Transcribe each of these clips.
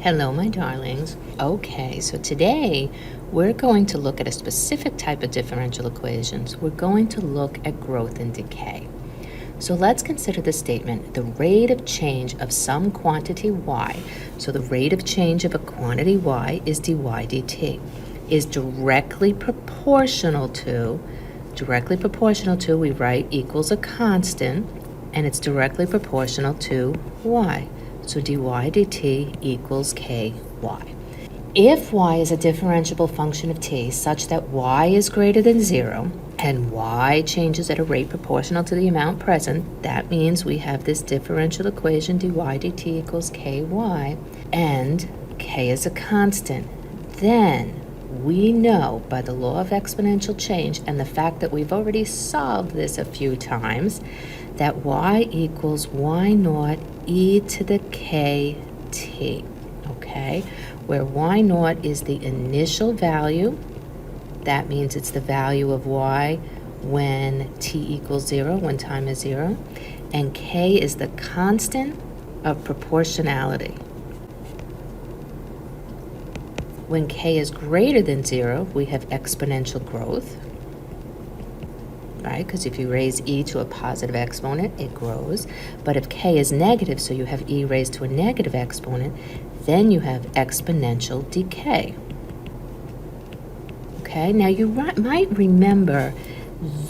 Hello, my darlings. Okay, so today we're going to look at a specific type of differential equations. We're going to look at growth and decay. So let's consider the statement, the rate of change of some quantity y, so the rate of change of a quantity y is dy dt, is directly proportional to, we write equals a constant, and it's directly proportional to y. So dy dt equals ky. If y is a differentiable function of t such that y is greater than 0 and y changes at a rate proportional to the amount present, that means we have this differential equation dy dt equals ky, and k is a constant. Then we know by the law of exponential change and the fact that we've already solved this a few times that y equals y naught e to the kt, okay? Where y naught is the initial value, that means it's the value of y when t equals 0, when time is 0, and k is the constant of proportionality. When k is greater than 0, we have exponential growth, right? Because if you raise e to a positive exponent, it grows. But if k is negative, so you have e raised to a negative exponent, then you have exponential decay. Okay, now you might remember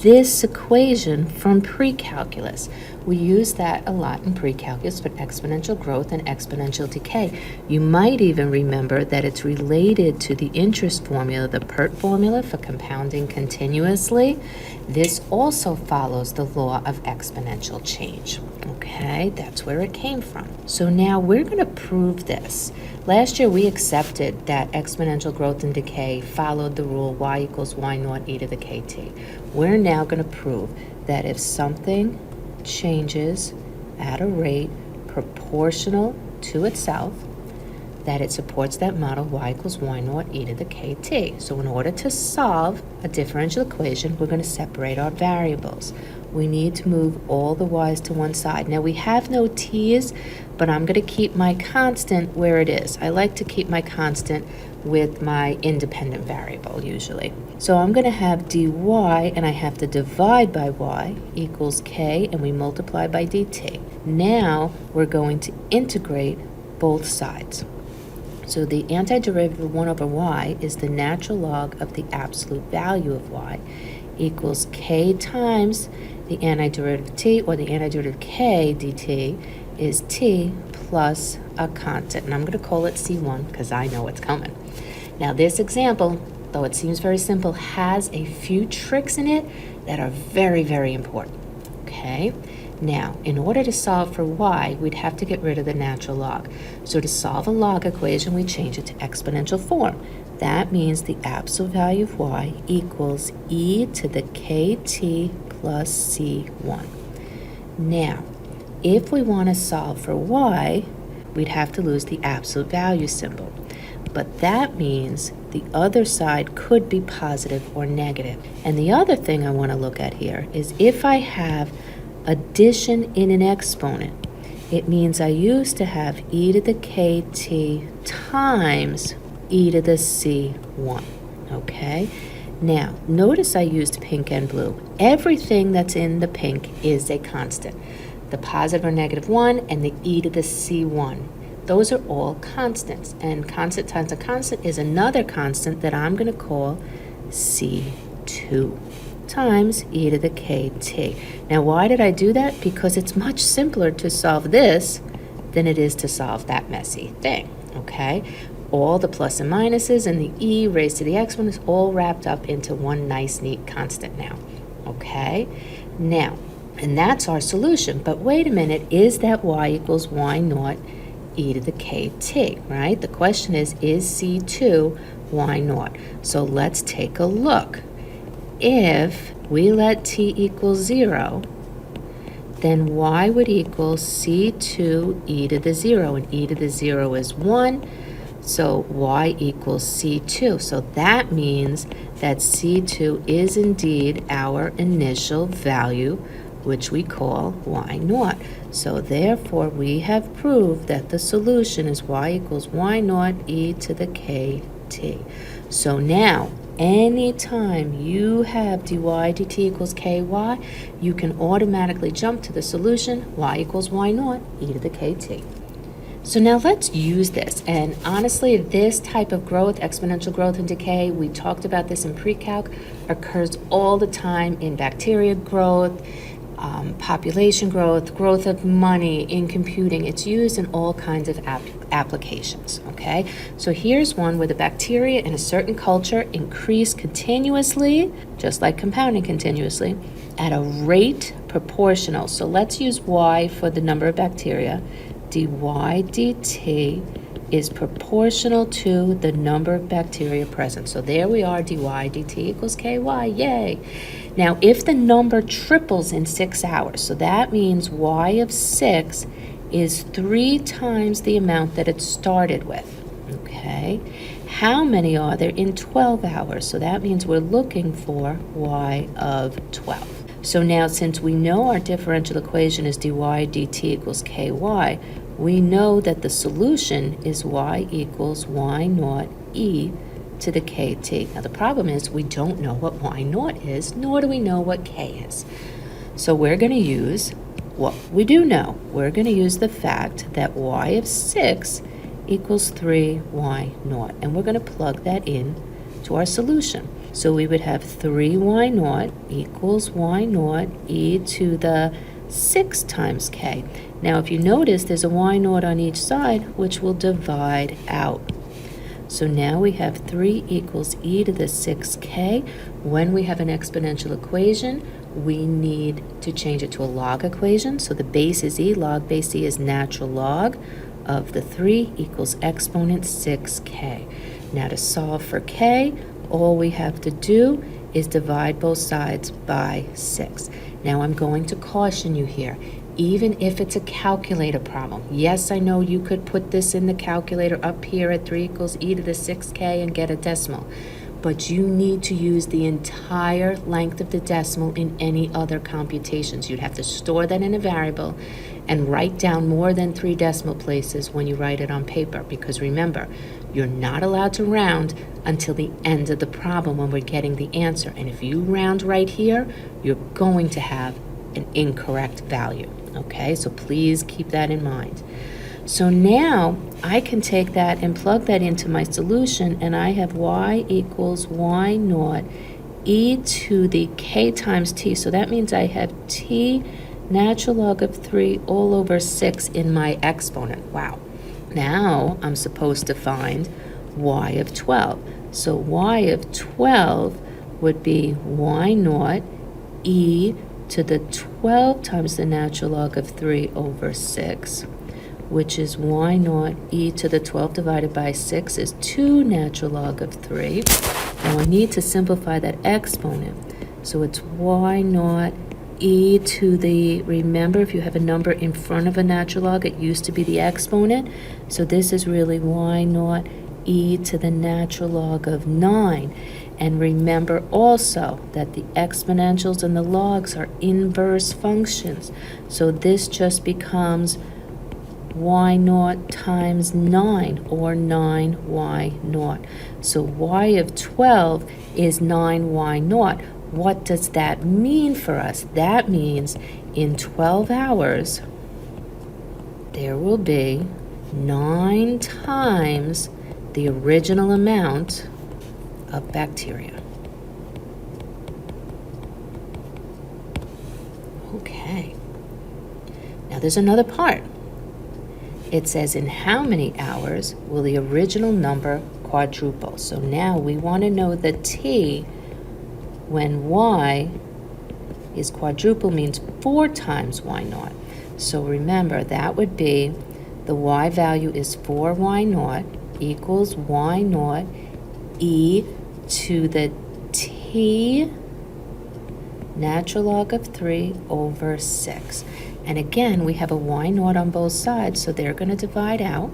this equation from pre-calculus. We use that a lot in pre-calculus for exponential growth and exponential decay. You might even remember that it's related to the interest formula, the PERT formula for compounding continuously. This also follows the law of exponential change. Okay, that's where it came from. So now we're going to prove this. Last year we accepted that exponential growth and decay followed the rule y equals y naught e to the kt. We're now going to prove that if something changes at a rate proportional to itself, that it supports that model y equals y naught e to the kt. So in order to solve a differential equation, we're going to separate our variables. We need to move all the y's to one side. Now we have no t's, but I'm going to keep my constant where it is. I like to keep my constant with my independent variable usually. So I'm going to have dy, and I have to divide by y equals k, and we multiply by dt. Now we're going to integrate both sides. So the antiderivative of 1 over y is the natural log of the absolute value of y equals k times the antiderivative t, or the antiderivative k dt is t plus a constant. And I'm going to call it C1 because I know it's coming. Now this example, though it seems very simple, has a few tricks in it that are very, very important. Okay? Now, in order to solve for y, we'd have to get rid of the natural log. So to solve a log equation, we change it to exponential form. That means the absolute value of y equals e to the kt plus c1. Now, if we want to solve for y, we'd have to lose the absolute value symbol. But that means the other side could be positive or negative. And the other thing I want to look at here is if I have addition in an exponent, it means I used to have e to the kt times e to the c1, okay? Now, notice I used pink and blue. Everything that's in the pink is a constant. The positive or negative 1 and the e to the c1. Those are all constants, and constant times a constant is another constant that I'm going to call c2 times e to the kt. Now, why did I do that? Because it's much simpler to solve this than it is to solve that messy thing, okay? All the plus and minuses and the e raised to the exponent is all wrapped up into one nice, neat constant now, okay? Now, and that's our solution, but wait a minute, is that y equals y naught e to the kt, right? The question is C2 y naught? So let's take a look. If we let t equal 0, then y would equal c2 e to the 0, and e to the 0 is 1, so y equals c2. So that means that c2 is indeed our initial value which we call y naught. So therefore, we have proved that the solution is y equals y naught e to the kt. So now, anytime you have dy dt equals ky, you can automatically jump to the solution y equals y naught e to the kt. So now let's use this, and honestly, this type of growth, exponential growth and decay, we talked about this in pre-calc, occurs all the time in bacteria growth, population growth, growth of money, in computing. It's used in all kinds of applications, okay? So here's one where the bacteria in a certain culture increase continuously, just like compounding continuously, at a rate proportional. So let's use y for the number of bacteria. dy dt is proportional to the number of bacteria present. So there we are, dy dt equals ky, yay. Now, if the number triples in 6 hours, so that means y of 6 is 3 times the amount that it started with, okay? How many are there in 12 hours? So that means we're looking for y of 12. So now, since we know our differential equation is dy dt equals ky, we know that the solution is y equals y naught e to the kt. Now the problem is we don't know what y naught is, nor do we know what k is. So we're going to use what we do know. We're going to use the fact that y of 6 equals 3y naught, and we're going to plug that in to our solution. So we would have 3y naught equals y naught e to the 6 times k. Now if you notice, there's a y naught on each side, which will divide out. So now we have 3 equals e to the 6k. When we have an exponential equation, we need to change it to a log equation. So the base is e, log base e is natural log of the 3 equals exponent 6k. Now to solve for k, all we have to do is divide both sides by 6. Now I'm going to caution you here, even if it's a calculator problem. Yes, I know you could put this in the calculator up here at 3 equals e to the 6k and get a decimal, but you need to use the entire length of the decimal in any other computations. You'd have to store that in a variable and write down more than 3 decimal places when you write it on paper, because remember, you're not allowed to round until the end of the problem when we're getting the answer. And if you round right here, you're going to have an incorrect value. Okay, so please keep that in mind. So now I can take that and plug that into my solution, and I have y equals y naught e to the k times t. So that means I have t natural log of 3 all over 6 in my exponent. Wow. Now I'm supposed to find y of 12. So y of 12 would be y naught e to the 12 times the natural log of 3 over 6, which is y naught e to the 12 divided by 6 is 2 natural log of 3. Now I need to simplify that exponent. So it's y naught e to the, remember, if you have a number in front of a natural log, it used to be the exponent. So this is really y naught e to the natural log of 9. And remember also that the exponentials and the logs are inverse functions. So this just becomes y naught times 9, or 9y naught. So y of 12 is 9y naught. What does that mean for us? That means in 12 hours, there will be 9 times the original amount of bacteria. Okay. Now there's another part. It says, in how many hours will the original number quadruple? So now we want to know the t when y is quadruple, means 4 times y naught. So remember, that would be the y value is 4y naught equals y naught e to the t natural log of 3 over 6. And again, we have a y naught on both sides, so they're going to divide out.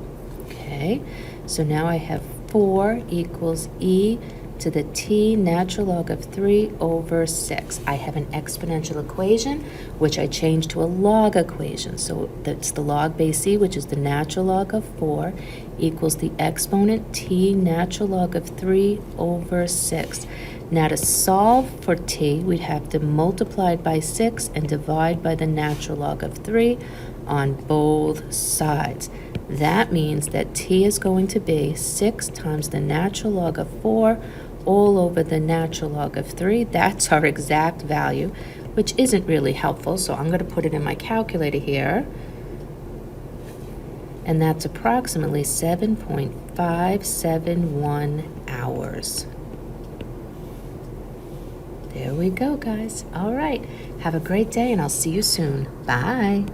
Okay, so now I have 4 equals e to the t natural log of 3 over 6. I have an exponential equation, which I changed to a log equation. So that's the log base c, which is the natural log of 4, equals the exponent t natural log of 3 over 6. Now to solve for t, we'd have to multiply it by 6 and divide by the natural log of 3 on both sides. That means that t is going to be 6 times the natural log of 4 all over the natural log of 3. That's our exact value, which isn't really helpful, so I'm going to put it in my calculator here. And that's approximately 7.571 hours. There we go, guys. All right. Have a great day, and I'll see you soon. Bye.